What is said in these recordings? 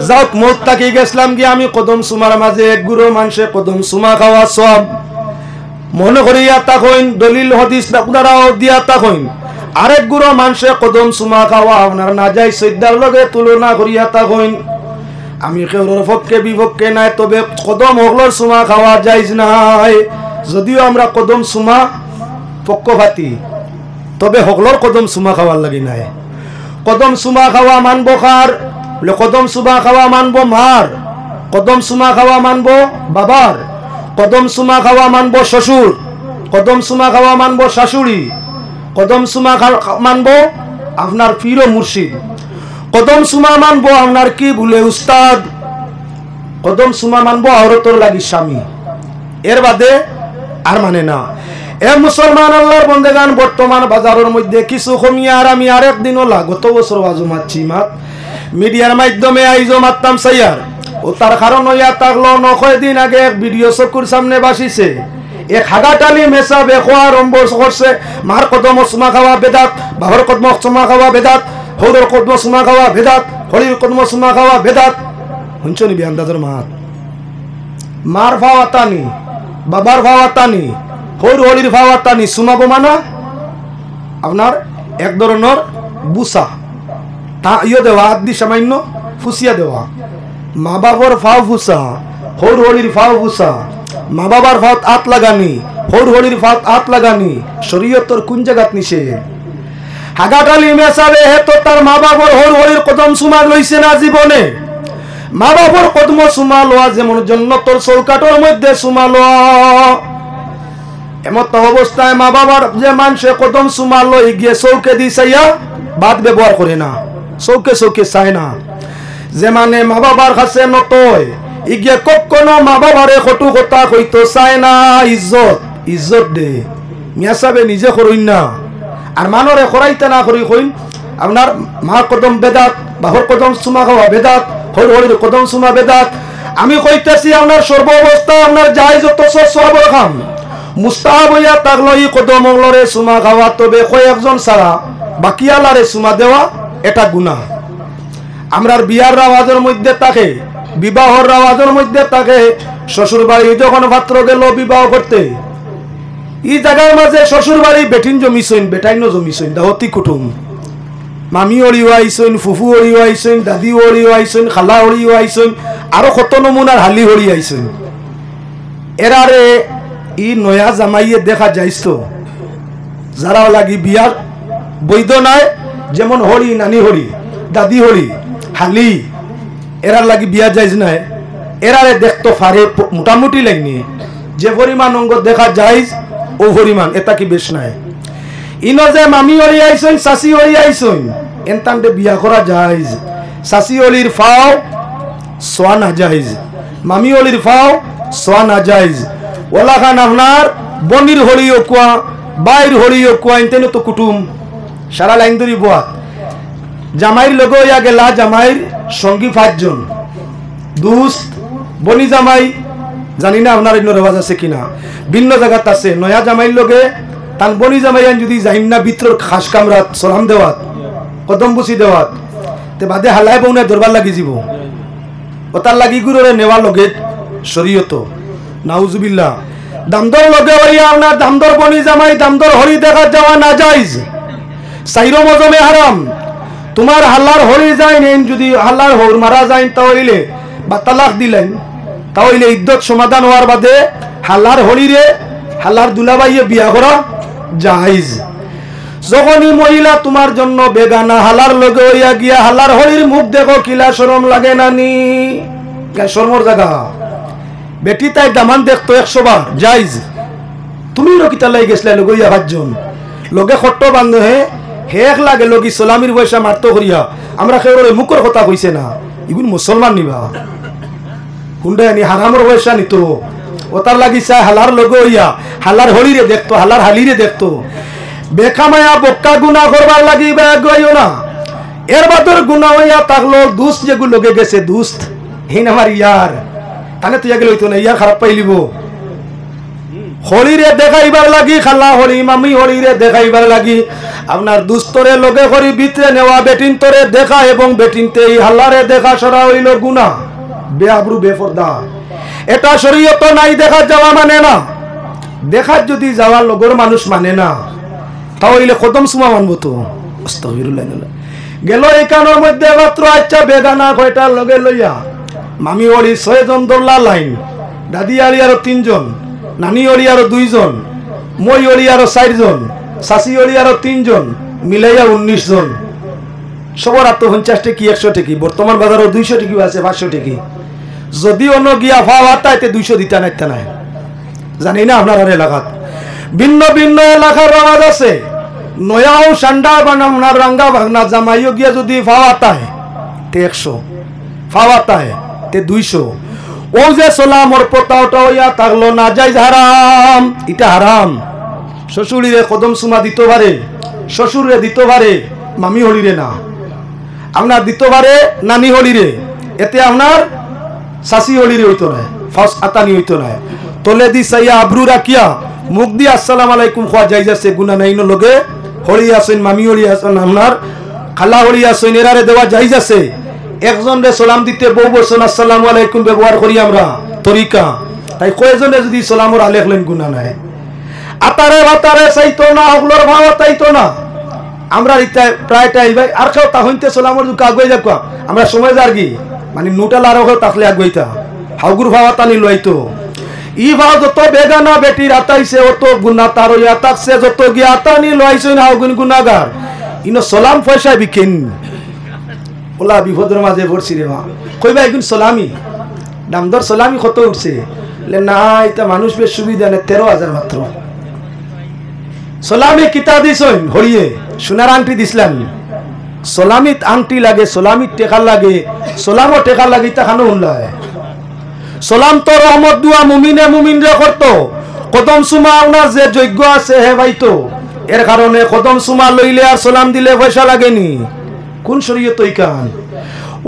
যাওক মত তাকি গেছিলাম কি আমি কদম সুমার মাঝে এক গুরু মানুষে কদম সুমা খাওয়া সব মনে করিয়া তাকইন দলিল হাদিস দ্বারাও দিয়া তাকইন আরেক গুরু মানুষে কদম সুমা খাওয়া আপনার না যাই সৈদার লগে তুলনা করিয়া তাকইন আমি কেউর পক্ষে বিপক্ষে নাই তবে কদম হগলর সুমা খাওয়া যাইজ নাই যদিও আমরা কদম সুমা পক্ষপাতি তবে হগলর কদম সুমা খাওয়ার লাগি নাই কদম সুমা খাওয়া মানব কার কদম সুমা খাওয়া মানব মার কদম সুমা খাওয়া মানব বাবার কদম সুমা খাওয়া মানব শ্বশুর কদম সুমা খাওয়া মানব শাশুড়ি কদম সুমা মানব আপনার পীর ও মুর্শিদ কদম সুমা মানব আপনার কি বলে উস্তাদ কদম সুমা মানব আওরতর লাগি স্বামী এর বাদে আর মানে না এ মুসলমান আল্লাহর বন্দেগান বর্তমান বাজারের মধ্যে কিছু কমিয়া আর আমি আরেক দিন ওলা গত বছর আজও মারছি মাত মিডিয়ার মাধ্যমে আইজো মারতাম সাইয়ার ও তার কারণ হইয়া থাকলো 9 দিন আগে এক ভিডিও চকুর সামনে বাসিছে এক হাগাটালি মেসা বেখোয়া আরম্ভ করছে মার কদম সুমা খাওয়া বেদাত বাবার কদম সুমা খাওয়া বেদাত হৌরের কদম সুমা খাওয়া বেদাত হরির কদম সুমা খাওয়া বেদাত শুনছো নি আন্দাজের মাত মার ভাওয়া টানি বাবার ভাওয়া টানি হৌর হলির ভাওয়া টানি সুমাবো মানা আপনার এক ধরনের বুসা তা ইয়ে দেওয়া আদি সামান্য ফুসিয়া দেওয়া মা বাবার ফাও ফুসা হৌর হলির ফাও ফুসা মা বাবার ফাও আত লাগানি হৌর হলির ফাও আত লাগানি শরীয়তর কোন জায়গাত নিষেধ হাগাটালি মেসাবে হে তো তার মা বাবার হৌর হলির কদম সুমা লইছে না জীবনে মা বাবার কদম সুমা লওয়া যেমন জন্নতর চৌকাটোর মধ্যে সুমা লওয়া এমত অবস্থায় মা বাবার যে মানুষে কদম সুমা লই গিয়ে চৌকে দি চাইয়া বাদ ব্যবহার করে না চৌকে চৌকে চায় না যে মানে মা বাবার কাছে নতয় ইগিয়ে কখনো মা বাবারে কটু কথা কইতো চায় না ইজ্জত ইজ্জত দে মিয়া সাহেব নিজে করইন না আর মানরে করাইতে না করি কইন আপনার মা কদম বেদাত বাবার কদম সুমা খাওয়া বেদাত হর হরির কদম সুমা বেদাত আমি কইতেছি আপনার সর্ব অবস্থা আপনার জায়েজ তো সব খাম মুস্তাহাব হইয়া থাকলো ই কদম লরে সুমা খাওয়া তবে কয়েকজন ছাড়া বাকি আলারে সুমা দেওয়া এটা গুনাহ আমরার বিয়ার রাওয়াজের মধ্যে থাকে বিবাহর রাওয়াজের মধ্যে থাকে শ্বশুর বাড়ি যখন পাত্র গেল বিবাহ করতে এই জায়গার মাঝে শ্বশুর বাড়ি বেটিন জমিছইন বেটাইনো জমিছইন দাহতি কুটুম মামি অড়িও আইছইন ফুফু অড়িও আইছইন দাদি অড়িও আইছইন খালা অড়িও আইছইন আরো কত নমুনার হালি হরি আইছইন এরারে ই নয়া জামাইয়ে দেখা যাইছ যারা লাগি বিয়ার বৈধ নাই যেমন হরি নানি হরি দাদি হরি হালি এরার লাগি বিয়া যাইজ নাই এরারে দেখতো ফারে মোটামুটি লাগনি যে পরিমাণ অঙ্গ দেখা যাইজ ও পরিমাণ এটা কি বেশ নাই ইনো যে মামি হরি আইছইন শাশি হরি আইছইন এনতান্ডে বিয়া করা যাইজ শাশি হলির ফাও সোয়া না যাইজ মামি হলির ফাও সোয়া না যাইজ ওলা খান আপনার বনির হরিও কুয়া বাইর হরিও কুয়া ইনতেন তো কুটুম সারা লাইন ধরি বুয়া জামাইর লগে হইয়া গেলা জামাইর সঙ্গী 5 জন দুস্ত বনি জামাই জানি না আপনার ইন্ন রেওয়াজ আছে কিনা ভিন্ন জায়গাত আছে নয়া জামাইর লগে তান বনি জামাই যদি যাইন না ভিতর খাস কামরাত সালাম দেওয়াত কদম বুসি দেওয়াত তে বাদে হালাই বউনে দরবার লাগি যাব ও তার লাগি গুরুরে নেওয়া লগে শরীয়ত নাউজুবিল্লাহ দামদর লগে হইয়া আপনার দামদর বনি জামাই দামদর হরি দেখা যাওয়া না যাইজ সাইরো মজমে হারাম তোমার হাল্লার হরি যাইন যদি হাল্লার হর মারা যাইন তাহলে বা তালাক দিলেন তাহলে ইদ্যত সমাধান হওয়ার বাদে হাল্লার হরিরে হাল্লার দুলাবাইয়ে বিয়া করা জায়েজ যখনই মহিলা তোমার জন্য বেগানা হালার লগে হইয়া গিয়া হালার হরির মুখ দেখো কিলা শরম লাগে নানি শরমর জায়গা বেটি তাই দামান দেখতো 100 বার জায়েজ তুমি রকিতা লাই গেছলা লগে হইয়া 5 জন লগে খট্ট বান্ধ হেক লাগে লগি সালামির পয়সা মারতো করিয়া আমরা কেউরে মুখর কথা কইছে না ইগুন মুসলমান নিবা হুন্ডা নি হারামর পয়সা নিতো ওতার লাগি চাই হালার লগে হইয়া হালার হরিরে দেখতো হালার হালিরে দেখতো বেকামায়া বক্কা গুনাহ করবার লাগি গইও না এর বাদর গুনাহ হইয়া থাকলো দুস্ত যেগুলো লগে গেছে দুস্ত হিন আমার ইয়ার তানে তুই গেল হইতো না ইয়ার খারাপ পাইলিব হলিরে দেখাইবার লাগি, খালা হলি মামি হলিরে দেখাইবার লাগি আপনার দুস্তরে লগে করি ভিতরে নেওয়া বেটিন তরে দেখা এবং বেটিনতে এই হাল্লারে দেখা সরা হইল গুনাহ, বেআবরু বেপরদা। এটা শরীয়ত নাই দেখা যাওয়া মানে না। দেখার যদি যাওয়া লগর মানুষ মানে না, তাহলে কদম সুমা মানবো তো। আস্তাগফিরুল্লাহ। গেল এখানের মধ্যে মাত্র আচ্ছা বেগানা কয়টা লগে লইয়া মামি ওড়ি 6 জন দৌড়লা লাইন, দাদি আড়ি আরো 3 জন, নানি ওড়ি আরো 2 জন, মই ওড়ি আরো 4 জন, শাশি ওড়ি আরো 3 জন, মিলাইয়া 19 জন। সবার 50 টাকি 100 টাকি, বর্তমান বাজারও 200 টাকি আছে, 500 টাকি। যদি অন্য গিয়া ফাওয়া তাইতে 200 দিতে নাইতে নাই। জানি না আপনার এলাকাত ভিন্ন ভিন্ন এলাকার আওয়াজ আছে। নয়াও সান্ডা বানামনা রাঙ্গা ভাগনা জামাইও গিয়া যদি ফাওয়াতায় তে 100, ফাওয়াতায় তে 200। ও যে সালামর পতাওটা হইয়া থাকলো না যাইজ হারাম, এটা হারাম। শ্বশুরিরে কদম সুমা দিত পারে, শ্বশুরে দিত পারে, মামি হলিরে না। আপনার দিত পারে নানি হলিরে, এতে আপনার শাশি হলিরে হইতো না, ফার্স্ট আতানি হইতো না। তলে দি সাইয়া আবরু রাখিয়া মুখ দিয়ে আসসালামু আলাইকুম খোয়া যাই যাচ্ছে, গুনা নাই লগে হলি আসেন, মামি হলি আসেন, আপনার খালা হলি আসেন, এরারে দেওয়া যাই যাচ্ছে। একজন রে সালাম দিতে বউ বলছেন আসসালামু আলাইকুম ব্যবহার করি আমরা তরিকা, তাই কয়জনে যদি সালামর আলেখলেন গুনা নাই। আতারে ভাতারে চাইতো না, হগলোর ভাও চাইতো না। আমরা প্রায়টাই ভাই আর কেউ তা হইতে সালামর দুঃখ আগুয়ে যাক, আমরা সময় যার কি মানে নুটাল আর তাকলে আগুইতা হাউগুর ভাওয়া টানি লইতো। ই ভাও যত বেগানা বেটির আতাইছে অত গুনা তার হইয়া তাকছে, যত গিয়া আতানি লইছেন হাউগুন গুনাগার। ইনো সালাম পয়সা বিকেন ওলা বিপদের মাঝে পড়ছি রে মা। কইবা এখন সালামি দামদর সালামি কত উঠছে? না এটা মানুষ বেশ সুবিধা নেই, 13,000 মাত্র। সালামি কিতা দিছেন হরিয়ে সোনার আংটি দিছিলেন। সালামিত আংটি লাগে, সালামিত টেকা লাগে, সালামও টেকা লাগে, তা খানো উল্লায়। সালাম তো রহমত দুয়া মুমিনে মুমিনরে করতো। কদম সুমা ওনার যে যোগ্য আছে হে ভাইতো, এর কারণে কদম সুমা লইলে আর সালাম দিলে পয়সা লাগেনি। কোন শরীয়ত ইকান?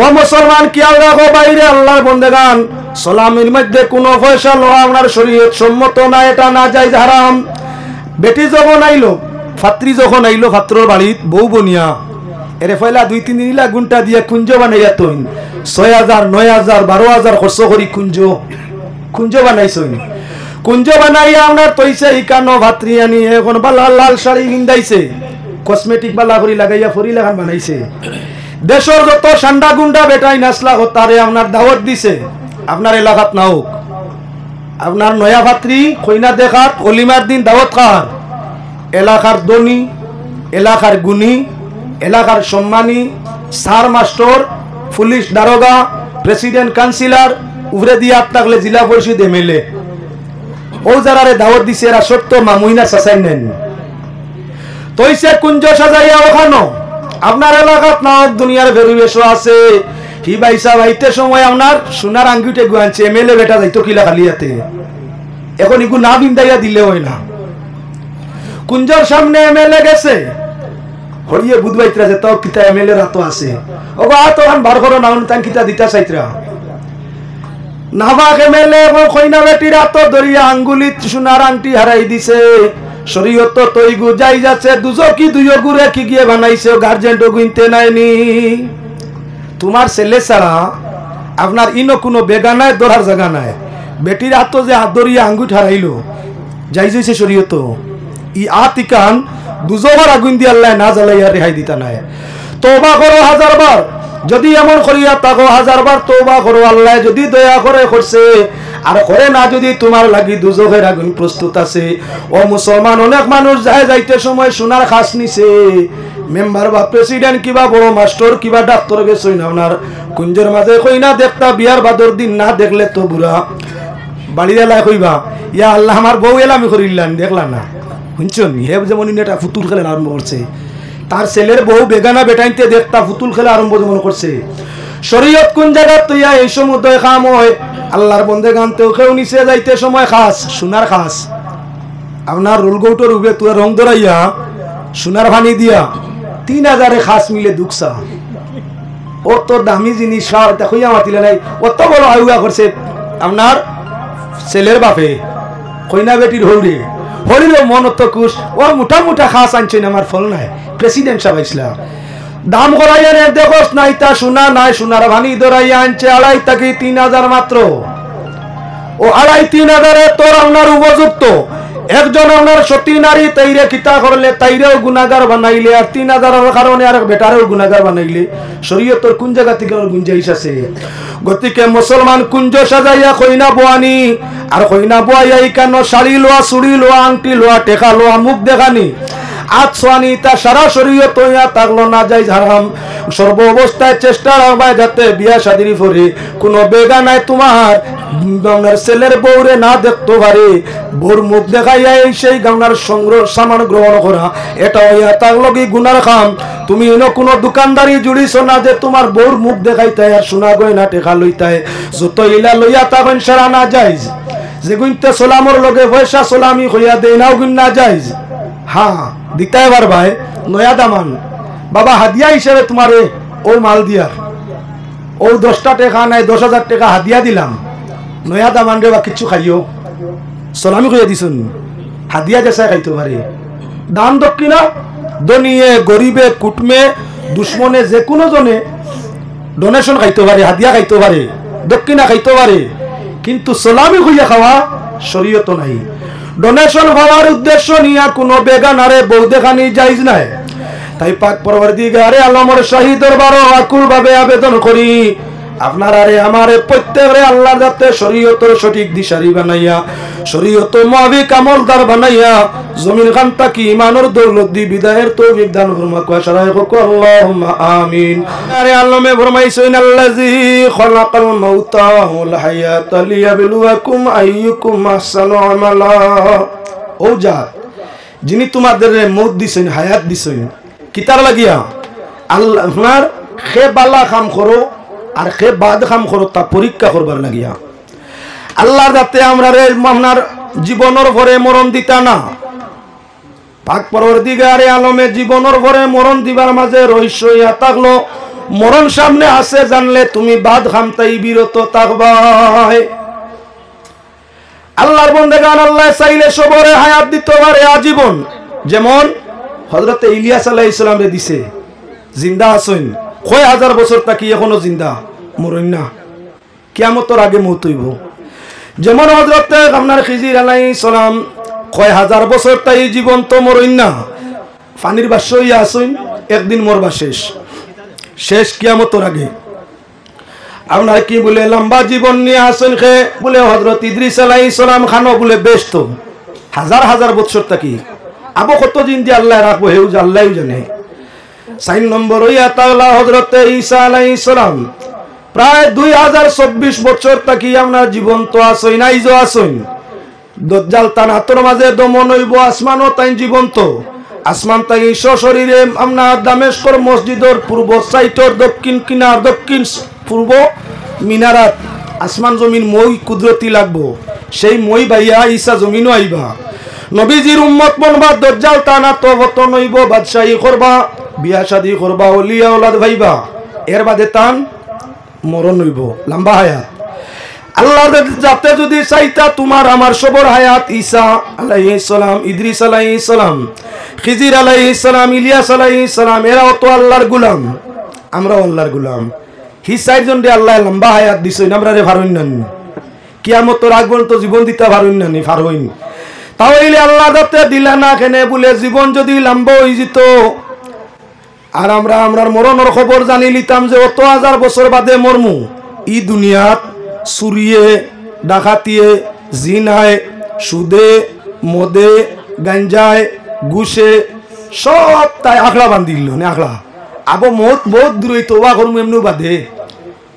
ও মুসলমান খেয়াল রাখো বাইরে আল্লাহর বন্দেগান, সালামের মধ্যে কোনো পয়সা লওয়া আপনার শরীয়ত সম্মত না, এটা না যাইজ হারাম। বেটি যখন আইলো, ফাত্রী যখন আইলো ফাত্রর বাড়িত বউ বনিয়া, এরে ফয়লা 2-3 দিন গুণটা দিয়া কুঞ্জ বানাইয়া তৈন 6,000 9,000 12,000 খরচ করি কুঞ্জ বানাইছইন। কুঞ্জ বানাইয়া আপনার তৈছে ইকানো ভাত্রি আনি এখন বালা লাল শাড়ি কিনদাইছে, কসমেটিক বালা করি লাগাইয়া ফরি লাগান বানাইছে। দেশের যত সান্ডা গুন্ডা বেটাই নাচলা তারে আপনার দাওয়াত দিছে, আপনার এলাকাত না হোক। আপনার নয়া ভাত্রি কইনা দেখাত অলিমার দিন দাওয়াত খার, এলাকার দনি, এলাকার গুণী, এলাকার সম্মানী, স্যার মাস্টার, পুলিশ দারোগা, প্রেসিডেন্ট কাউন্সিলর, উভরে দিয়ে থাকলে জেলা পরিষদ এমএলএ, ও যারারে দাওয়াত দিছে এরা সত্য মামুইনা সাসাই নেন। তৈছে কুঞ্জ সাজাইয়া ওখানো আপনার এলাকাত না দুনিয়ার পরিবেশ আছে। হি বাইসা বাইতে সময় আপনার সোনার আঙ্গুটে গুয়ানছে, এমএলএ বেটা যাইতো কিলা খালিয়াতে, এখন ইগু না বিন্দাইয়া দিলে হয় না। কুঞ্জর সামনে এমএলএ গেছে, হরিয়ে বুধবাইতরা যে তাও কিতা এমএলএ রাতো আছে, ওগো আতো আন বার করো না তান কিতা দিতা চাইতরা। নাভাক এমএলএ এবং কইনা বেটি রাতো দরিয়া আঙ্গুলিত সোনার আংটি হারাই দিছে। শরীয়ত তৈগু যাই যাচ্ছে, দুজকি দুইও গুরে কি গিয়ে বানাইছে, গার্জেন্টও গুনতে নাইনি। তোমার ছেলে ছাড়া আপনার ইনো কোনো বেগানায় দরার জায়গা নাই। বেটির হাত যে হাত দরিয়া আঙ্গুঠ হারাইলো যাই যাইছে শরীয়ত, ই আতিকান দুজোবার আগুন দিয়ে আল্লাহ না জ্বালাইয়া রেহাই দিতা নাই। তওবা করো 1000 বার, যদি এমন করিয়া তাকো 1000 বার তওবা করো, আল্লাহ যদি দয়া করে করছে, আর করে না যদি তোমার লাগি দুজকের আগুন প্রস্তুত আছে। ও মুসলমান, অনেক মানুষ যায় যাইতে সময় সোনার খাস নিছে, মেম্বার বা প্রেসিডেন্ট কিবা বড় মাস্টার কিবা ডাক্তার গেছই না, আপনার কুঞ্জের মাঝে কই না দেখতা বিয়ার বাদর দিন না দেখলে তো বুড়া বাড়ি এলাই কইবা ইয়া আল্লাহ আমার বউ এলামি করিলাম দেখলা না। শুনছেন হে যেমন এটা ফুতুল খেলা আরম্ভ করছে, তার ছেলের বউ বেগানা বেটাইতে দেখতা ফুতুল খেলা আরম্ভ যেমন করছে। শরীয়ত কোন জায়গা তুইয়া এই সমুদ্রে খাম হয়, আল্লাহর বন্দে গানতেও কেউ নিচে যাইতে সময় খাস সোনার খাস, আপনার রোল গৌটোর উবে তুই রং ধরাইয়া সোনার ভানি দিয়া 3,000 খাস মিলে দুঃখসা। ও তোর দামি জিনিস হইয়া মাতিলে নাই, অত বড় আয়ুয়া করছে আপনার ছেলের বাপে। কইনা বেটির হৌরে হরির মন তো খুশ ও মুঠা মুঠা খাস আনছেন আমার ফল নাই প্রেসিডেন্ট সাহেব আইসলা দাম করাইয়া রে দেখোস নাই তা সোনা নাই সোনার ভানি ধরাইয়া আনছে 2.5 থেকে 3,000 মাত্র ও 2.5-3,000 তোর আপনার উপযুক্ত একজন আপনার সতী নারী তাইরে কিতা করলে তাইরেও গুনাহগার বানাইলে আর 3,000 কারণে আর বেটারেও গুনাহগার বানাইলে শরীয়তর কোন জায়গা থেকে গুঞ্জাইশ আছে গতিকে মুসলমান কুঞ্জ সাজাইয়া কইনা বোয়ানি আর কইনা বোয়াইয়া কেন শাড়ি লোয়া চুড়ি লোয়া আংটি লোয়া টেকা লোয়া মুখ দেখানি আতসানি তা সারা শরীয়ত হইয়া থাকলো না যাই হারাম সর্ব অবস্থায় চেষ্টা রাখবা যাতে বিয়া শাদির পরে কোনো বেগানায় তোমার গাওনার ছেলের বউরে না দেখতে পারে বউর মুখ দেখাইয়া এই সেই গাওনার সংগ্রহ সামান গ্রহণ করা এটা হইয়া থাকলো কি গুনার কাম তুমি এনে কোনো দোকানদারি জুড়িছ না যে তোমার বউর মুখ দেখাইতে আর সোনা গয়না টেকা লইতে যত ইলা লইয়া তখন সারা না যাইজ যে গুনতে সালামর লগে পয়সা সালামি হইয়া দেই নাও গুণ না যাইজ হ্যাঁ দিতে এবার ভাই নয়া দামান বাবা হাদিয়া হিসেবে তোমারে ও মাল দিয়ার ও 10টা টাকা নাই 10,000 টাকা হাদিয়া দিলাম নয়া দামান রে বা কিছু খাইও সালামি কইয়া দিছুন হাদিয়া যেসা খাইতে পারে দান দক্ষিণা দনিয়ে গরিবে কুটমে দুশ্মনে যে কোনো জনে ডোনেশন খাইতে পারে হাদিয়া খাইতে পারে দক্ষিণা খাইতে পারে কিন্তু সালামি কইয়া খাওয়া শরীয়ত নাই ডোনেশন হওয়ার উদ্দেশ্য নিয়ে কোনো বেগানারে বউ দেখানি জায়েজ নাই তাই পাক পরওয়ারদিগারে আলমের শাহী দরবারে আকুল ভাবে আবেদন করি আপনার আরে আমারে প্রত্যেকরে আল্লাহর যাতে শরীয়তের সঠিক দিশারি বানাইয়া শরীয়ত মুআবিক আমলদার বানাইয়া জমিন খান তাকি ইমানের দৌলত দি বিদায়ের তৌফিক দান ফরমাক ওয়াশরায় কো আল্লাহুম্মা আমিন আরে আল্লামে ফরমাইছেন আল্লাযী খালাকাল মাউতা ওয়াল হায়াতা লিয়াবলুয়াকুম আইয়ুকুম আহসানু আমালা ও জাত যিনি তোমাদের মউত দিছেন হায়াত দিছেন কিতার লাগিয়া আল্লাহ আপনার খে বালা কাম করো আর খে বাদ কাম করো তা পরীক্ষা করবার লাগিয়া আল্লাহর যাতে আমরা রে আপনার জীবনের ভরে মরণ দিতা না পাক পরওয়ারদিগারে আলমে জীবনের ভরে মরণ দিবার মাঝে রহস্য ইয়া থাকলো মরণ সামনে আছে জানলে তুমি বাদ খামতাই বিরত থাকবাই আল্লাহর বন্দেগান আল্লাহ চাইলে সবরে হায়াত দিতে পারে আজীবন যেমন হযরত ইলিয়াস আলাইহিস সালাম রে দিছে জিন্দা আছেন কয় হাজার বছর তাকি এখনো জিন্দা মরণ না কিয়ামতের আগে মউত হইব যেমন হযরত আপনার খিজির আলাইহিস সালাম কয় হাজার বছর তাই জীবন্ত মরণ না পানির বাষ্প হইয়া আছেন একদিন মরবা শেষ কিয়ামতের আগে আপনার কি বলে লম্বা জীবন নিয়ে আসেন খে বলে হযরত ইদ্রিস আলাইহিস সালাম খানো বলে ব্যস্ত হাজার হাজার বছর তাকি আবো কত দিন দিয়ে আল্লাহ রাখবো হেউ আল্লাহই জানে 4 নম্বর হইয়া তাআলা হযরত ঈসা আলাইহিস সালাম প্রায় 2024 বছর তাকি আপনার জীবন্ত আছেন আইজো আছেন দজ্জাল তার হাতের মাঝে দমন হইব আসমানও তাই জীবন্ত আসমান তাই সশরীরে আপনার দামেস্কর মসজিদের পূর্ব সাইটর দক্ষিণ কিনার দক্ষিণ পূর্ব মিনারাত আসমান জমিন মই কুদরতি লাগবো সেই মই বাইয়া ঈসা জমিনও আইবা নবীজির উম্মত বনবা দজ্জাল তানা তো বতন হইব বাদশাহী করবা বিয়া শাদী করবা ওলিয়া ওলাদ ভাইবা এর বাদে তান মরণ হইব লম্বা হায়াত আল্লাহ যাতে যদি চাইতা তোমার আমার সবর হায়াত ঈসা আলাইহিস সালাম ইদ্রিস আলাইহিস সালাম খিজির আলাইহিস সালাম ইলিয়াস আলাইহিস সালাম এরাও তো আল্লাহর গোলাম আমরাও আল্লাহর গোলাম হি চারজন রে আল্লাহ লম্বা হায়াত দিছেন আমরা রে পারুন না কিয়ামতের আগ পর্যন্ত জীবন দিতে পারুন না পারুন তাহলে আল্লাহ যাতে দিলা না কেনে বলে জীবন যদি লম্বা হয়ে যেত আর আমরা আমরার মরণের খবর জানি লিতাম যে অত হাজার বছর বাদে মরমু ই দুনিয়াত চুরিয়ে ডাকাতিয়ে জিনায় সুদে মদে গাঞ্জায় ঘুষে সব তাই আখড়া বান্ধিল নে আখড়া আবো মত বহুত দূরে তোবা করবো এমনি বাদে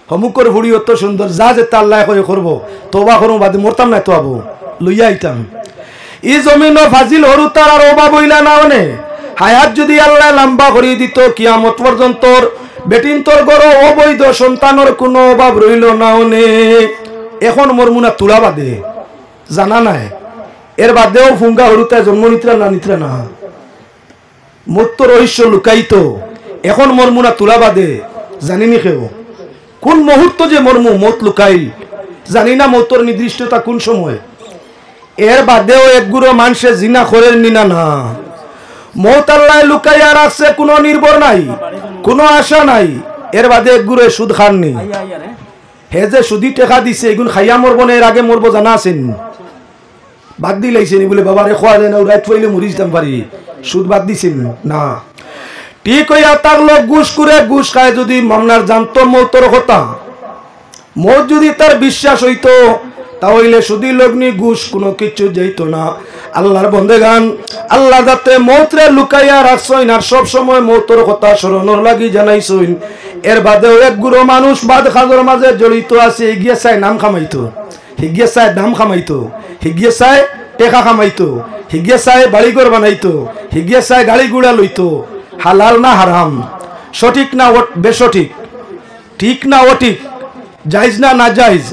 হমুকর ভুড়ি অত সুন্দর যা যেতে আল্লাহ করে করবো তোবা করবো বাদে মরতাম না তো আবো লইয়া আইতাম ই জমিন ফাজিল হরু তার আর অভাব হইলা না মানে হায়াত যদি আল্লাহ লম্বা করে দিত কিয়ামত পর্যন্ত বেটিন তোর গড় অবৈধ সন্তানের কোনো অভাব রইল না ওনে এখন মরমুনা তুলা বাদে জানা নাই এর বাদেও ফুঙ্গা হরুতায় জন্ম নিত্রা না মত রহস্য লুকাইত এখন মরমুনা তুলা বাদে জানিনি কেউ কোন মুহূর্ত যে মর্মু মত লুকাইল জানি না মতর নির্দিষ্টতা কোন সময় এর বাদেও একগুলো মানুষে জিনা করেন নিনা না মৌত আল্লাহ লুকাইয়া রাখছে, কোনো নির্ভর নাই, কোনো আশা নাই। এর বাদে একগুলো সুদ খাননি, হে যে সুদি টেকা দিছে এগুন খাইয়া মরবো না, এর আগে মরবো জানা আছেন? বাদ দিলাইছেন বলে বাবারে খোয়া যায় না, রাত পইলে মরি যেতাম পারি, সুদ বাদ দিছেন না। ঠিক হইয়া থাকলো ঘুষ করে ঘুষ খায়। যদি মামলার জানতো মৌতর কথা, মৌত যদি তার বিশ্বাস হইতো তাহলে সুদি লগ্নি ঘুষ কোনো কিছু যাইতো না। আল্লাহর বন্দেগান, আল্লাহ যাতে মৌতরে লুকাইয়া রাখছইন আর সব সময় মৌতর কথা স্মরণের লাগি জানাইছইন। এর বাদেও একগুলো মানুষ বাদ খাজর মাঝে জড়িত আছে। এগিয়ে চায় নাম খামাইতো, হিগিয়ে চায় দাম খামাইতো, হিগিয়ে চায় টেকা খামাইতো, হিগিয়ে চায় বাড়িঘর বানাইতো, হিগিয়ে চায় গাড়ি গুড়া লইতো। হালাল না হারাম, সঠিক না বেসঠিক, ঠিক না অঠিক, জায়জ না না জায়জ,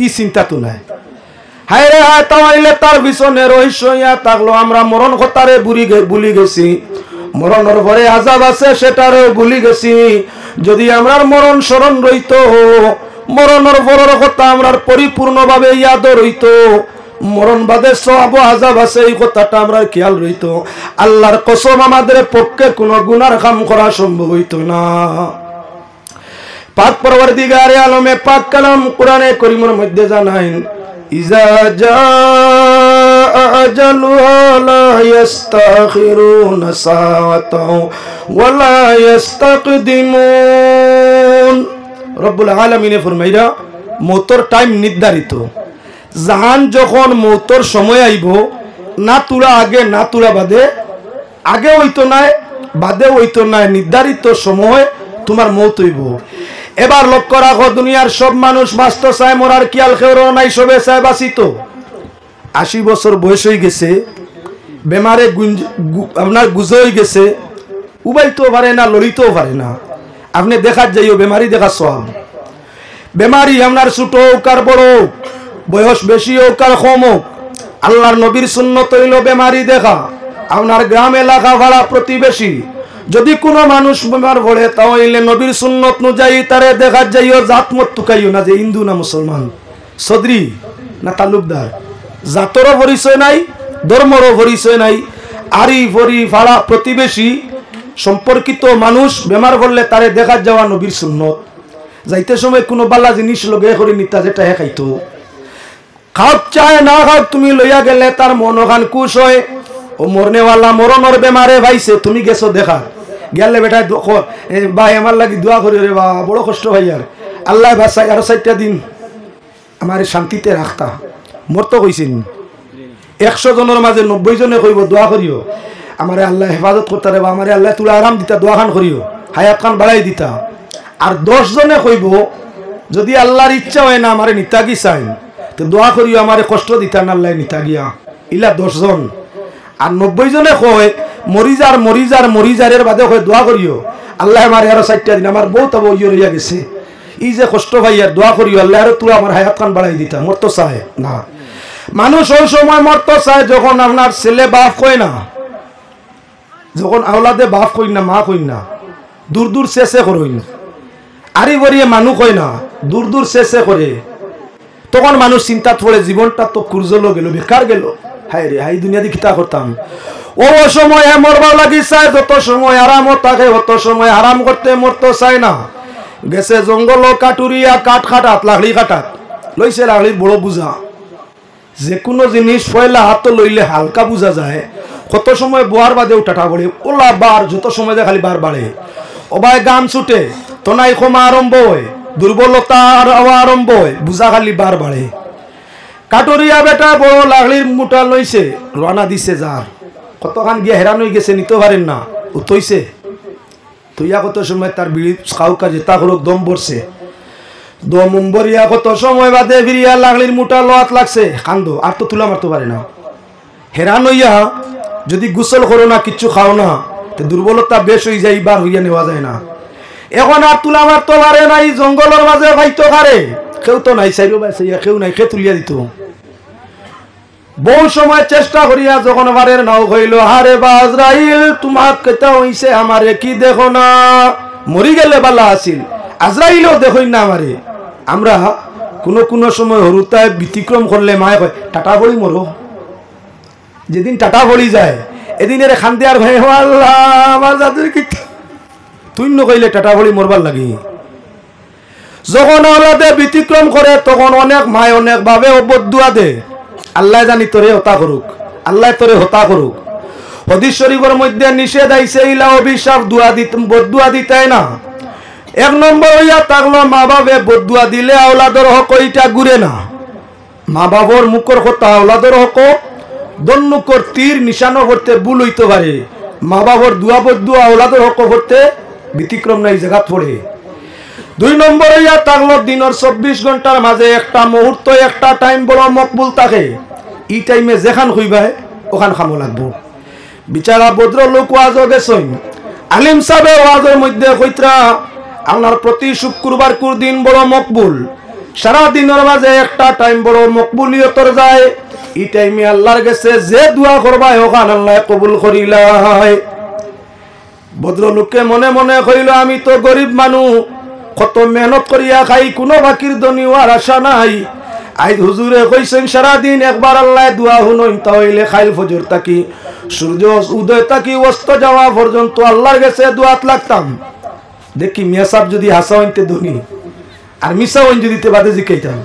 ই চিন্তা তো নাই। হায় রে হায়, তাইলে তার পিছনে রহস্য ইয়া থাকলো। আমরা মরণ কথারে ভুলি গেছি, মরণের পরে আযাব আছে সেটারও ভুলি গেছি। যদি আমরার মরণ স্মরণ রইত, মরণের পরের কথা আমরার পরিপূর্ণভাবে ইয়াদ রইত, মরণ বাদে সওয়াব আযাব আছে এই কথাটা আমরা খেয়াল রইত, আল্লাহর কসম আমাদের পক্ষে কোনো গুনার কাম করা সম্ভব হইত না। পাক পরওয়ারদিগারে আলমে পাক কালাম কোরআনে কারীমের মধ্যে জানাইন, ইজা জাআ আজালুহা লা ইস্তাখিরুনা সাআতাও ওয়া লা ইস্তাকদিমুন। রব্বুল আলামিনে ফরমাইরা মওতর টাইম নির্ধারিত। জাহান যখন মওতর সময় আইব, না তুলা আগে না তুলা বাদে, আগে হইতো নাই বাদে হইতো নাই, নির্ধারিত সময় তোমার মওত হইব। এবার লক্ষ্য রাখো, দুনিয়ার সব মানুষ বাঁচত চায়, মরার খেয়াল খেয়েও নাই, সবে চায় বাঁচিত। 80 বছর বয়স হয়ে গেছে, বেমারে আপনার গুজ হয়ে গেছে, উবাইতেও পারে না, লড়িতেও পারে না। আপনি দেখার যাইও বেমারি দেখা সব বেমারি আপনার ছোট হোক আর বড় হোক, বয়স বেশি হোক আর কম হোক, আল্লাহর নবীর সুন্নত হইল বেমারি দেখা। আপনার গ্রাম এলাকা ভাড়া প্রতিবেশী যদি কোনো মানুষ বেমার পড়ে, তাহলে নবীর সুন্নত অনুযায়ী তারে দেখার যাইও। জাত মত তুকাইও না যে হিন্দু না মুসলমান, সদরি না তালুকদার, জাতরও পরিচয় নাই, ধর্মরও পরিচয় নাই। আরি ভরি ভাড়া প্রতিবেশী সম্পর্কিত মানুষ বেমার পড়লে তারে দেখার যাওয়া নবীর সুন্নত। যাইতে সময় কোনো বালা জিনিস লগে করে নিতা, যেটা হে খাইতো, খাও চায় না খাও, তুমি লইয়া গেলে তার মনখান কুশ হয়। ও মরনেওয়ালা মরণর বেমারে ভাইছে, তুমি গেছো দেখা, গেলে বেটা ভাই আমার লাগি দোয়া করি রে, বা বড় কষ্ট ভাই, আর আল্লাহ বাসাই আরো 4টা দিন আমার শান্তিতে রাখতা। মরতো কইছেন 100 জনের মাঝে 90 জনে কইব দোয়া করিও আমারে আল্লাহ হেফাজত করতে রে, বা আমারে আল্লাহ তুলা আরাম দিতা, দোয়া খান করিও, হায়াত খান বাড়াই দিতা। আর 10 জনে কইব যদি আল্লাহর ইচ্ছা হয় না আমারে নিতা কি চাই, তো দোয়া করিও আমারে কষ্ট দিতা না আল্লাহ নিতা গিয়া। ইলা 10 জন। আর 90 জনে কয় মরিজারের বাদে কয় দোয়া করিও আল্লাহ আমার আরো 4টা দিন, আমার বউ তবে ইয়ে রইয়া গেছে, এই যে কষ্ট ভাই আর দোয়া করিও আল্লাহ আরো তুই আমার হায়াত খান বাড়াই দিতা। মরতো চায় না মানুষ, ওই সময় মরতো চায় যখন আপনার ছেলে বাপ কয় না, যখন আওলাদে বাপ কই না, মা কই না, দূর দূর শেষে করইন, আরি বরিয়ে মানুষ কয় না, দূর দূর শেষে করে, তখন মানুষ চিন্তা পড়ে জীবনটা তো কুরজলো গেল, বেকার গেল, হাই রে হাই দুনিয়া দিয়ে কিতা করতাম। ও সময় মরবার লাগি চায়, যত সময় আরামও থাকে অত সময় আরাম করতে মরতে চায় না। গেছে জঙ্গল কাটুরিয়া কাঠ খাটাত, লাকড়ি কাটাত, লইছে লাকড়ির বড় বুঝা। যে কোনো জিনিস পয়লা হাত লইলে হালকা বুঝা যায়, কত সময় বোয়ার বাদেও টাটা পড়ে, ওলা বার যত সময় যায় খালি বার বাড়ে। ও ভাই গান ছুটে, তনাই ক্ষমা আরম্ভ হয়, দুর্বলতা আরম্ভ হয়, বুঝা খালি বার বাড়ে। কাটুরিয়া বেটা বড় লাকড়ির মুঠা লইছে, রানা দিছে যার, কতখান গিয়ে হেরান হয়ে গেছে, নিতে পারেন না, উঠইছে তুইয়া কত সময় তার বিড়ি খাউকা যেতা করুক দম পড়ছে, দম উম্বরিয়া কত সময় বাদে ফিরিয়া লাকড়ির মুঠা লোয়াত লাগছে, কান্দ আর তো তুলা মারতে পারে না। হেরান হইয়া যদি গোসল করো না, কিচ্ছু খাও না, তো দুর্বলতা বেশ হয়ে যায়, বার হইয়া নেওয়া যায় না। এখন আর তুলা মারতে পারে নাই, জঙ্গলের মাঝে ভাইতো পারে, কেউ তো নাই, চাইরো বাইসাইয়া কেউ নাই, খেয়ে তুলিয়া দিত। বহু সময় চেষ্টা করিয়া যখন বারের নাও হইল, হারে বা আজরাইল তোমার কেতা হইছে আমারে কি দেখো না, মরি গেলে বালা আসিল, আজরাইলও দেখই না আমারে। আমরা কোনো সময় হরুতায় ব্যতিক্রম করলে মায়ে কয় টাটা বড়ি মরো, যেদিন টাটা পড়ি যায় এদিন এর খান্দি আর ভাই আল্লাহ আমার জাদুর কি তুই নকইলে টাটা পড়ি মরবার লাগি। যখন আওলাদে ব্যতিক্রম করে তখন অনেক মায় অনেক ভাবে বদদুয়া দে, আল্লাহ জানি তোরে হতা করুক, আল্লাহ তোরে হতা করুক। হাদিস শরীফের মধ্যে নিষেধ আইছে ইলা অভিশাপ দুয়া দিতে বদদুয়া দিতে না। এক নম্বর হইয়া থাকলো মা বাবে বদদুয়া দিলে আওলাদর হক ওইটা ঘুরে না। মা বাবার মুখর কথা আওলাদর হক দন্নুকর তীর নিশানো করতে ভুল হইতে পারে, মা বাবার দুয়া বদদুয়া আওলাদর হক করতে ব্যতিক্রম নাই জায়গা পড়ে। দুই নম্বর হইয়া থাকলো দিনের 24 ঘন্টার মাঝে একটা মুহূর্ত একটা টাইম বড় মকবুল থাকে, এই টাইমে যেখান হইবাই ওখান খামো লাগবো। বিচারা ভদ্র লোক ওয়াজও গেছেন, আলিম সাহেব ওয়াজের মধ্যে কইত্রা আপনার প্রতি শুক্রবার কুর দিন বড় মকবুল, সারা দিনের মাঝে একটা টাইম বড় মকবুলিয়তর যায়, এই টাইমে আল্লাহর কাছে যে দোয়া করবাই ওখান আল্লাহ কবুল করিলাই। ভদ্রলোককে মনে মনে কইল আমি তো গরিব মানুষ, কত মেহনত করিয়া খাই, কোনো বাকির ধনী হওয়ার আশা নাই। আজ হুজুরে কইছেন সারাদিন একবার আল্লাহ দোয়া শুনইন, তাহলে খাইল ফজর থাকি সূর্য উদয় থাকি অস্ত যাওয়া পর্যন্ত আল্লাহর কাছে দোয়াত লাগতাম। দেখি মিয়া সাহেব যদি হাসা হইতে ধনী আর মিশা হইন যদি তে বাদে জিকাইতাম।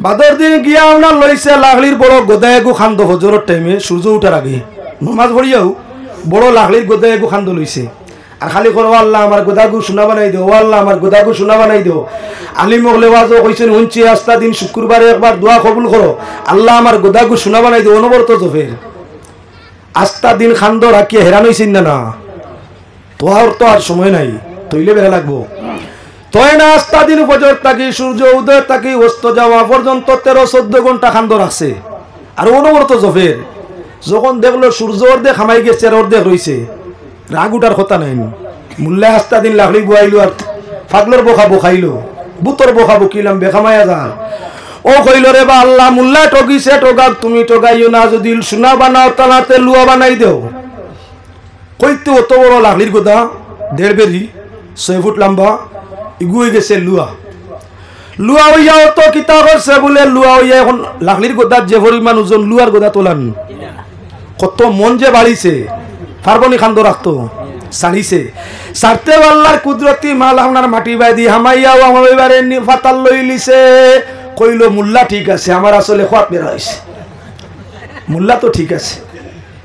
বাদর দিন গিয়া আপনার লইছে লাহলির বড় গোদায় গো খান্দ ফজরের টাইমে সূর্য উঠার আগে নমাজ পড়িয়াও বড় লাহলির গোদায় গো খান্দ লইছে। আর খালি করো আল্লাহ আমার গোদাগু শোনা বানাই দেও, আল্লাহ আমার গোদাগু শোনা বানাই দেও। আলিম ওয়াজও কইছেন হুনছি আস্তা দিন শুক্রবারে একবার দোয়া কবুল করো, আল্লাহ আমার গোদাগু শোনা বানাই দেও। অনবরত জফের আস্তা দিন খান্দ রাখিয়ে হেরান হইছেন না, তোর তো আর সময় নাই, তৈলে বেড়া লাগবো। তয় না আস্তা দিন ফজর থাকি সূর্য উদয় থাকি অস্ত যাওয়া পর্যন্ত 13-14 ঘন্টা খান্দ রাখছে। আর অনবরত জফের যখন দেখলো সূর্য অর্ধেক খামাই গেছে আর অর্ধেক রয়েছে, রাগ উঠার কথা নাই। মুল্লা আস্তা দিন লাকড়ি বুয়াইলো আর ফাগলোর বোখা বোখাইলো, বুতর বোখা বকিলাম বেখামায়া যার। ও কইল রে বা আল্লাহ মুল্লা ঠকিছে ঠকাক, তুমি ঠকাইও না, যদি সোনা বানাও তালাতে লুয়া বানাই দেও। কইতে অত বড় লাকড়ির গোদা 1.5 বেরি 6 ফুট লম্বা ইগুই গেছে লুয়া। লুয়া হইয়া অত কিতা করছে বলে লুয়া হইয়া এখন লাকড়ির গোদার যে পরিমাণ ওজন লুয়ার গোদা তোলান, কত মন যে বাড়িছে ফারবনি খান্দ রাখতো সারিছে। সারতে আল্লাহর কুদরতি মাল আপনার মাটি বাইদি হামাইয়াও আমার এবারে ফাতাল লই লিছে। কইল মুল্লা ঠিক আছে, আমার আসলে খোয়াত বেড়া হয়েছে, মুল্লা তো ঠিক আছে।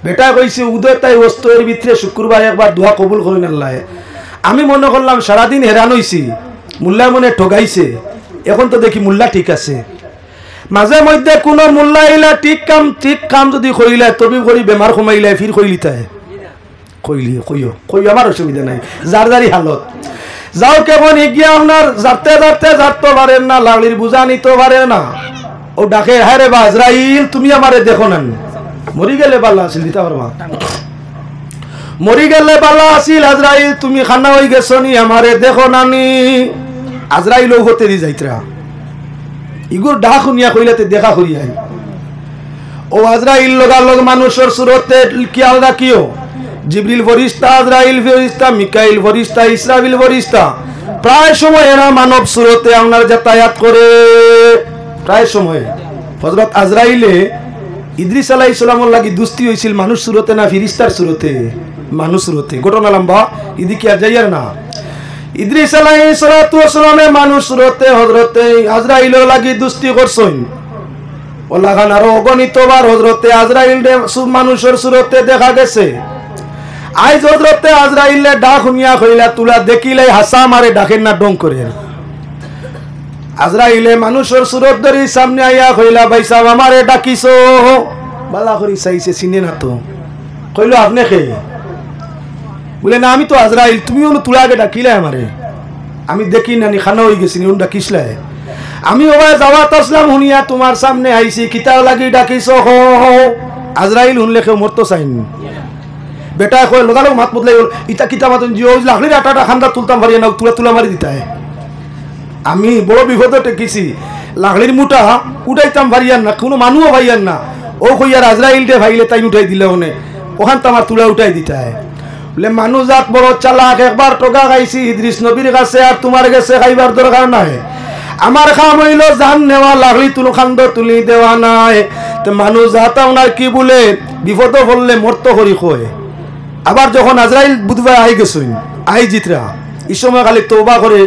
বেটা কইছে উদয় তাই অস্তের ভিতরে শুক্রবার একবার দোয়া কবুল করেন আল্লাহ। আমি মনে করলাম সারাদিন হেরান হইছি, মুল্লা মনে ঠগাইছে, এখন তো দেখি মুল্লা ঠিক আছে। মাঝে মধ্যে কোনো মুল্লা আইলা ঠিক কাম যদি কইলা তবি করি বেমার কমাইলা ফির কইলি তাই কইলি কইও কই আমার অসুবিধা নাই, যার যারি হালত যাও। কেমন এগিয়ে আপনার যাতে যাতে পারেন না, লাকড়ির বুঝা নিতে পারে না। ও ডাকে হ্যাঁ রে বা আজরাইল তুমি আমারে দেখো না, মরি গেলে বালা আসিল দিতে পারবা, মরি গেলে বালা আসিল। আজরাইল তুমি খানা হয়ে গেছো নি, আমারে দেখো নানি। আজরাইল হতে দি যাইতরা ইগুর ডাক শুনিয়া কইলাতে দেখা করিয়াই। ও আজরাইল লগালগ মানুষের সুরতে খেয়াল রাখিও, জিবরিল ফরিস্তা, আজরাইল ফরিস্তা, মিকাইল ফরিস্তা, ইসরাফিল ফরিস্তা প্রায় সময় এরা মানব সুরতে আপনার যাতায়াত করে। প্রায় সময় হযরত আজরাইলে ইদ্রিস আলাইহিস সালামের লাগি দুস্তি হইছিল মানুষ সুরতে না ফিরিস্তার সুরতে? মানুষ সুরতে। ঘটনা লম্বা, এদিকে আর যাইয়ার না। ইদ্রিস আলাইহিস সালামে মানুষ সুরতে হযরতে আজরাইলের লাগি দুস্তি করছেন। ওলাগান আরো অগণিতবার হযরতে আজরাইল মানুষের সুরতে দেখা গেছে। আজ হযরতে আজরাইলে ডাক শুনিয়া কইলা তুলা দেখিলে হাসা মারে, ডাকেন না ডং করে। আজরাইলে মানুষের সুরত ধরি সামনে আইয়া কইলা ভাই সাহেব আমারে ডাকিছো। বালা করি চাইছে, চিনে না তো। কইল আপনি কে? বলে না আমি তো আজরাইল। তুমি হলো তুলা আগে ডাকিলে আমারে, আমি দেখি নানি খানা হয়ে গেছি নি ডাকিসলাই। আমি ওবাই যাওয়াত আসলাম শুনিয়া তোমার সামনে আইছি, কিতাও লাগি ডাকিছ। আজরাইল শুনলে কেউ মরতো চাইন। বেটা কয় লগালগ মাত বদলাই গেল, ইটা কিতা মাতন জিও লাকড়ির আটাটা খান্দা তুলতাম পারি না, তুলা মারি দিতায়। আমি বড় বিপদে টেকিছি, লাকড়ির মুঠা উঠাইতাম পারিয়ান না, কোনো মানুষও ভাইয়ান না। ও কইয়ার আজরাইল দে ভাইলে তাই উঠাই দিলে ওনে, ওখান তো আমার তুলা উঠাই দিতায়। বলে মানুষ জাত বড় চালাক, একবার টোকা খাইছি ইদ্রিস নবীর কাছে, আর তোমার কাছে খাইবার দরকার নাই। আমার কাম হইল জান নেওয়া, লাগলি তুলো খান্দ তুলি দেওয়া নাই। তো মানুষ যাতা ওনার কি বলে বিপদ পড়লে মর্ত করি কয়। আবার যখন আজরাইল বুধবার আই গেছুন আই জিতরা এই সময় খালি তওবা করে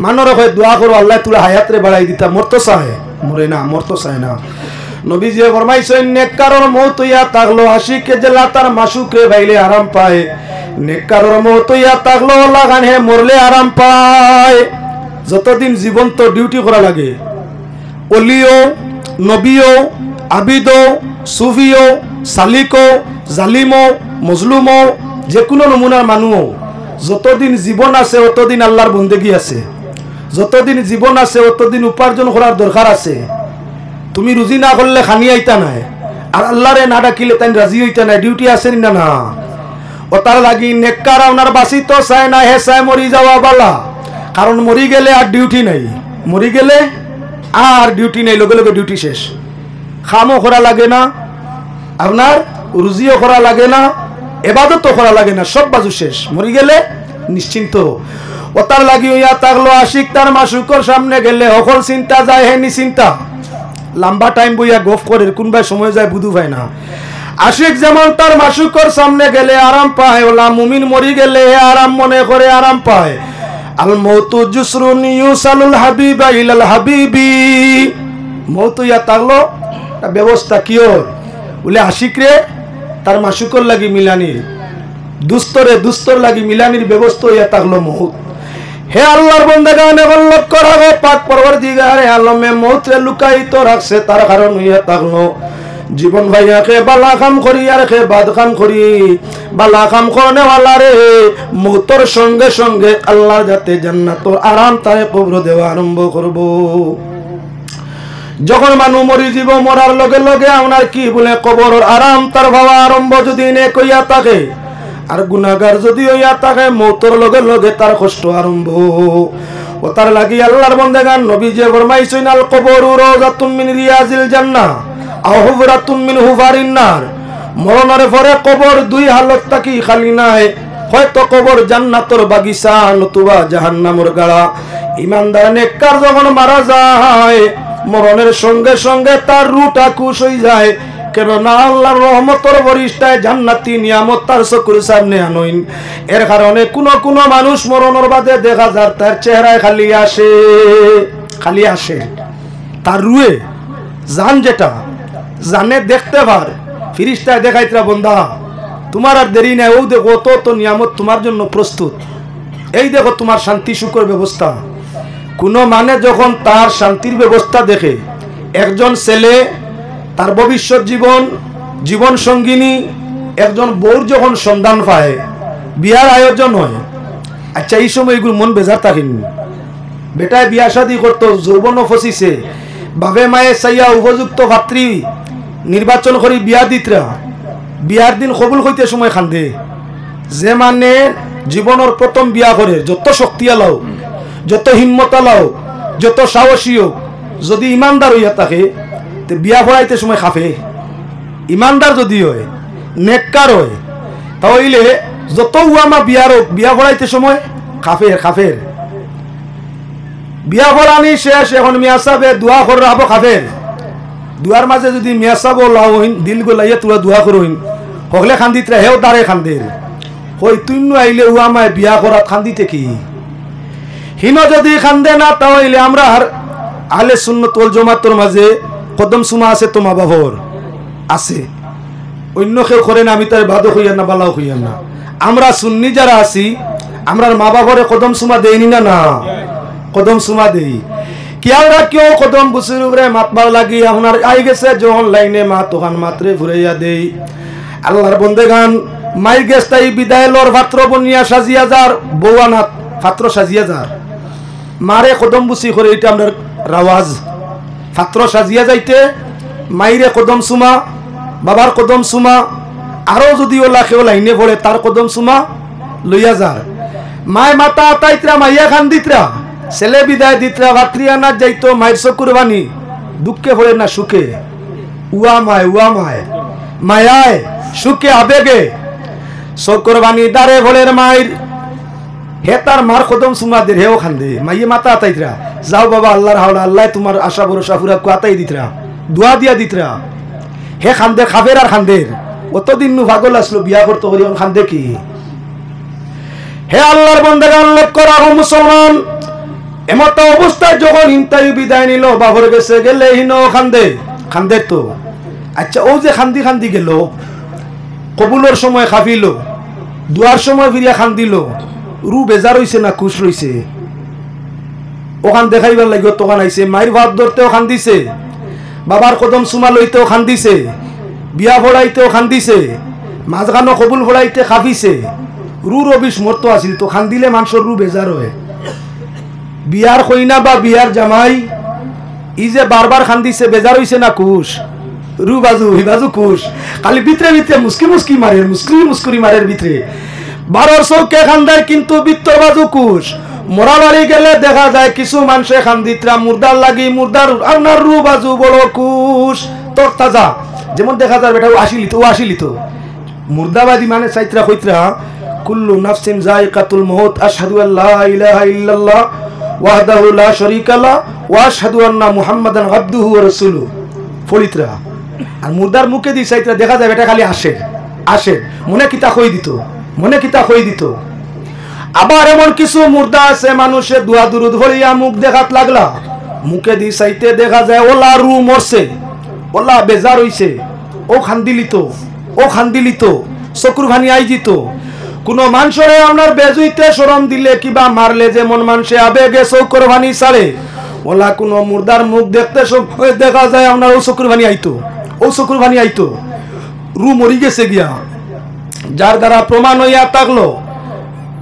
মানর হয় দোয়া করো আল্লাহ তুলা হায়াতরে বাড়াই দিতা, মরতো চায় মরে না, মরতো চায় না। নবীজি ফরমাইছেন নেককারর মওত হইয়া থাকলো আশিকে জেলা তার মাসুকে ভাইলে আরাম পায়, নেককারর মওত হইয়া থাকলো লাগান হে মরলে আরাম পায়। যতদিন জীবন্ত ডিউটি করা লাগে, অলিও নবীও আবিদও সুফিও সালিকও জালিমও মজলুমও যে কোনো নমুনার মানুষও যতদিন জীবন আছে অতদিন আল্লাহর বন্দেগী আছে, যতদিন জীবন আছে অতদিন উপার্জন করার দরকার আছে। তুমি রুজি না করলে খানি আইতা নাই, আর আল্লাহরে না ডাকিলে তাই রাজি হইতা নাই, ডিউটি আছে না না। ও তার লাগি নেককার ওনার বাসি তো চায় না, হে চায় মরি যাওয়া বালা, কারণ মরি গেলে আর ডিউটি নাই, মরি গেলে আর ডিউটি নেই, লগে লগে ডিউটি শেষ। খামও করা লাগে না, আপনার রুজিও করা লাগে না, এবাদতও করা লাগে না, সব বাজু শেষ, মরি গেলে নিশ্চিন্ত। ও তার লাগি হইয়া থাকলো আশিক তার মাসুকর সামনে গেলে অকল চিন্তা যায় হে নিচিন্তা। লম্বা টাইম বইয়া গফ করে কোনবাই সময় যায় বুধু পায় না। আশিক যেমন তার মাসুকর সামনে গেলে আরাম পায়, ওলা মুমিন মরি গেলে আরাম মনে করে আরাম পায়। আল মৌতু জুসরুন ইউসালুল হাবিবা ইলাল হাবিবি। মৌত ইয়া থাকলো ব্যবস্থা কিও বলে আশিক রে তার মাসুকর লাগি মিলানির, দুস্তরে দুস্তর লাগি মিলানির ব্যবস্থা ইয়া থাকলো মৌত। হে আল্লাহর বান্দাগান এখন লক্ষ্য রাখো, পাক পরওয়ারদিগারে আলমে মৌতরে লুকায়িত রাখছে, তার কারণ হইয়া থাকলো জীবন ভাইয়াকে বালা কাম করি আর খে বাদ কাম করি। বালা কাম করনে ওয়ালা রে মৌতর সঙ্গে সঙ্গে আল্লাহ যাতে জান্নাত আরাম তারে কবর দেওয়া আরম্ভ করব। যখন মানুষ মরি যাব মরার লগে লগে আপনার কি বলে কবরের আরাম তার ভাবা আরম্ভ যদি নে কইয়া থাকে, আর গুনাহগার যদি হইয়া থাকে মৌতর লগে লগে তার কষ্ট আরম্ভ। ও তার লাগি আল্লাহর বান্দাগান নবী যে ফরমাইছেন আল কবরু রাওযাতুম মিন রিয়াজিল জান্নাহ আও হুফরাতুম মিন হুফারিন নার। মরণের পরে কবর দুই হালত থাকি খালি নাই, হয়তো কবর জান্নাতের বাগিচা নতুবা জাহান্নামের গাড়া। ইমানদার নেককার যখন মারা যায় মরণের সঙ্গে সঙ্গে তার রুটা খুশ হয়ে যায়, কেননা আল্লাহর রহমতের বরিষ্ঠায় জান্নাতি নিয়ামত তার চকুর সামনে আনইন। এর কারণে কোন মানুষ মরণের বাদে দেখা যায় তার চেহারায় খালি আসে, খালি আসে তার রুয়ে জান, যেটা জানে দেখতে পার ফিরিস্তায় দেখাইতরা বন্ধা তোমার আর দেরি নাই, ও দেখো তো নিয়ামত তোমার জন্য প্রস্তুত, এই দেখো তোমার শান্তি সুখের ব্যবস্থা। কোনো মানে যখন তার শান্তির ব্যবস্থা দেখে, একজন ছেলে তার ভবিষ্যৎ জীবন সঙ্গিনী একজন বউর যখন সন্ধান পায়, বিয়ার আয়োজন হয়, আচ্ছা এই সময় এগুলো মন বেজার থাকেন। বেটায় বিয়া শাদী করতো, যৌবন ফসিছে, বাবে মায়ে চাইয়া উপযুক্ত ভাতৃ নির্বাচন করে বিয়া দিতরা, বিয়ার দিন কবুল হইতে সময় খান্দে। যে মানে জীবনের প্রথম বিয়া করে, যত শক্তি আলাও, যত হিম্মত আলাও, যত সাহসী হোক, যদি ইমানদার হইয়া থাকে বিয়া পড়াইতে সময় খাফে। ইমানদার যদি হয়, নেককার হয়, তাহলে যত উয়ামা বিয়ার হোক বিয়া পড়াইতে সময় খাফের। বিয়া পড়ানি শেষ, এখন মিয়া সাহেবে দোয়া করে রাখবো খাফের। দুয়ার মাঝে যদি মিয়া সাহেব লাইন দিল গোলাইয়া তোরা দোয়া করইন, হকলে খান্দিতরা হেও দাঁড়ে খান্দের হই তুই আইলে উয়ামায় বিয়া করা খান্দিতে কি হিনো যদি খান্দে না, তাহলে আমরা আহলে সুন্নাত ওয়াল জামাতের মাঝে কদম সুমা আছে, তোমা বাবর আছে, অন্য কেউ করে না, আমি তার বাদও হইয়ান না বালাও হইয়ান না। আমরা সুন্নি যারা আছি আমরার মা বাবরে কদম সুমা দেইনি না, না কদম সুমা দেই। কিয়াল রাখিও কদম বুসির উপরে মাতবার লাগি আপনার আই গেছে যখন লাইনে মা তোহান মাত্রে ঘুরাইয়া দেই। আল্লাহর বন্দেগান মাই গেস্তাই বিদায় লর পাত্র বনিয়া সাজিয়া যার বৌয়ানাথ পাত্র সাজিয়া যার মারে কদম বুসি করে, এটা আমরা রাওয়াজ। পাত্র সাজিয়া যাইতে মাইরে কদম সুমা, বাবার কদম সুমা, আরো যদি ওলা কেউ লাইনে পড়ে তার কদম সুমা লইয়া যার। মায় মাতা আতাইতরা মাইয়া খান দিতরা, ছেলে বিদায় দিতরা, ভাতৃয়া না যাইতো মায়ের চকুর বাণী, দুঃখে পড়ে না সুখে। উয়া মায় মায়ায় সুখে আবেগে চকুর বাণী দারে ভোলের মায়ের হে তার মার কদম সুমা দে হেও খান্দে মাইয়ে মাতা আতাইতরা যাও বাবা আল্লাহর হাওলা আল্লাহ তোমার আশা ভরসা পুরা কুয়াতাই দিতরা দোয়া দিয়া দিতরা হে খান্দে খাবের আর খান্দের অতদিন নু পাগল আসলো বিয়া করতে করি খান্দে কি হে আল্লাহর বান্দাগান লক্ষ্য রাখো মুসলমান এমত অবস্থায় যখন ইন্তাই বিদায় নিল বাবর গেছে গেলে হিন খান্দে খান্দে তো আচ্ছা ও যে খান্দি খান্দি গেল কবুলের সময় খাফিল দুয়ার সময় ফিরিয়া খান্দিল রু বেজার হইছে না খুশ রইছে ওখান দেখাইবার লাগে তখন আইছে মায়ের ভাত ধরতেও খান্দিছে বাবার কদম সুমা লইতেও খান্দিছে বিয়া ফড়াইতেও খান্দিছে মাঝখানো কবুল ফড়াইতে খাফিছে রু রবিশ মর্ত আছিল তো খান্দিলে মানুষের রু বেজার হয় বিয়ার কইনা বা বিয়ার জামাই ই যে বারবার খান্দিছে বেজার হইছে না খুশ রু বাজু হি বাজু খুশ খালি ভিতরে ভিতরে মুস্কি মুস্কি মারে মুস্কুরি মারের ভিতরে বারোর চৌকে খান্দায় কিন্তু ভিতর বাজু খুশ মরা বাড়ি গেলে দেখা যায় কিছু মানুষে খান্দিতরা মুর্দার লাগি মুর্দার আপনার রু বাজু বড় খুশ তোর তাজা যেমন দেখা যায় বেটা ও আসিলিত মুর্দাবাদী মানে চাইত্রা কইত্রা কুল্লু নাফসিন যায়কাতুল মউত আশহাদু আল্লা ইলাহা ইল্লাল্লাহ ওয়াহদাহু লা শারীকা লা ওয়া আশহাদু আন্না মুহাম্মাদান আবদুহু ওয়া রাসূলুহু ফলিতরা আর মুর্দার মুখে দি চাইত্রা দেখা যায় এটা খালি আসে মনে কিতা কই দিত আবার এমন কিছু মুর্দা আছে মানুষে দুয়া দুরুদ ভরিয়া মুখ দেখাত লাগলা মুখে দি চাইতে দেখা যায় ওলা রু মরছে ওলা বেজার হইছে ও খান্দিলিত চকুর ভানি আইজিত কোন মানুষরে আপনার বেজুইতে শরম দিলে কিবা মারলে যেমন মানুষে আবেগে চকুর ভানি ছাড়ে ওলা কোন মুর্দার মুখ দেখতে দেখা যায় আপনার ও চকুর ভানি আইতো রু মরি গেছে গিয়া যার দ্বারা প্রমাণ হইয়া থাকলো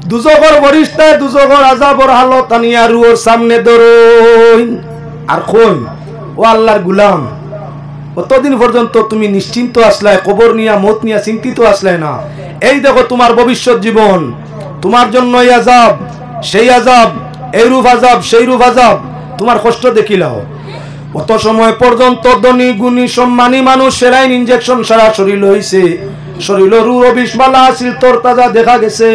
দুজগর বরিষ্ঠায় দুজগর আযাবর হালত আনিয়া রুর সামনে ধরুন আর কই ও আল্লাহর গোলাম অতদিন পর্যন্ত তুমি নিশ্চিন্ত আসলাই কবর নিয়া মত নিয়া চিন্তিত আসলাই না এই দেখো তোমার ভবিষ্যৎ জীবন তোমার জন্য এই আযাব সেই আযাব এই রূপ আযাব সেই রূপ আযাব তোমার কষ্ট দেখিলাও অত সময় পর্যন্ত ধনী গুণী সম্মানী মানুষ সেলাইন ইনজেকশন সারা শরীর হইছে শরীর রু বিশমালা আছিল তোর তাজা দেখা গেছে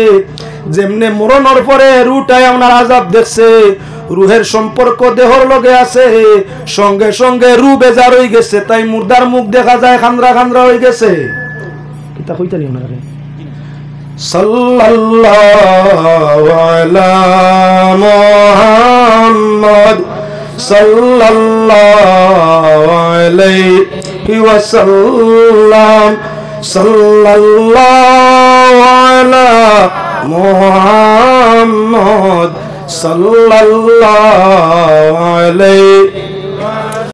যেমনে মরণের পরে রুটাই আপনার আযাব দেখছে রুহের সম্পর্ক দেহর লগে আছে সঙ্গে সঙ্গে রু বেজার হয়ে গেছে তাই মুর্দার মুখ দেখা যায় খান্দ্রা হয়ে গেছে এটা কইতা নিও না রে সাল্লাল্লাহু আলা মুহাম্মদ সাল্লাল্লাহু আলাইহি ওয়াসাল্লাম সাল্লাল্লাহু আলা মুহাম্মদ সাল্লাল্লাহু আলাইহি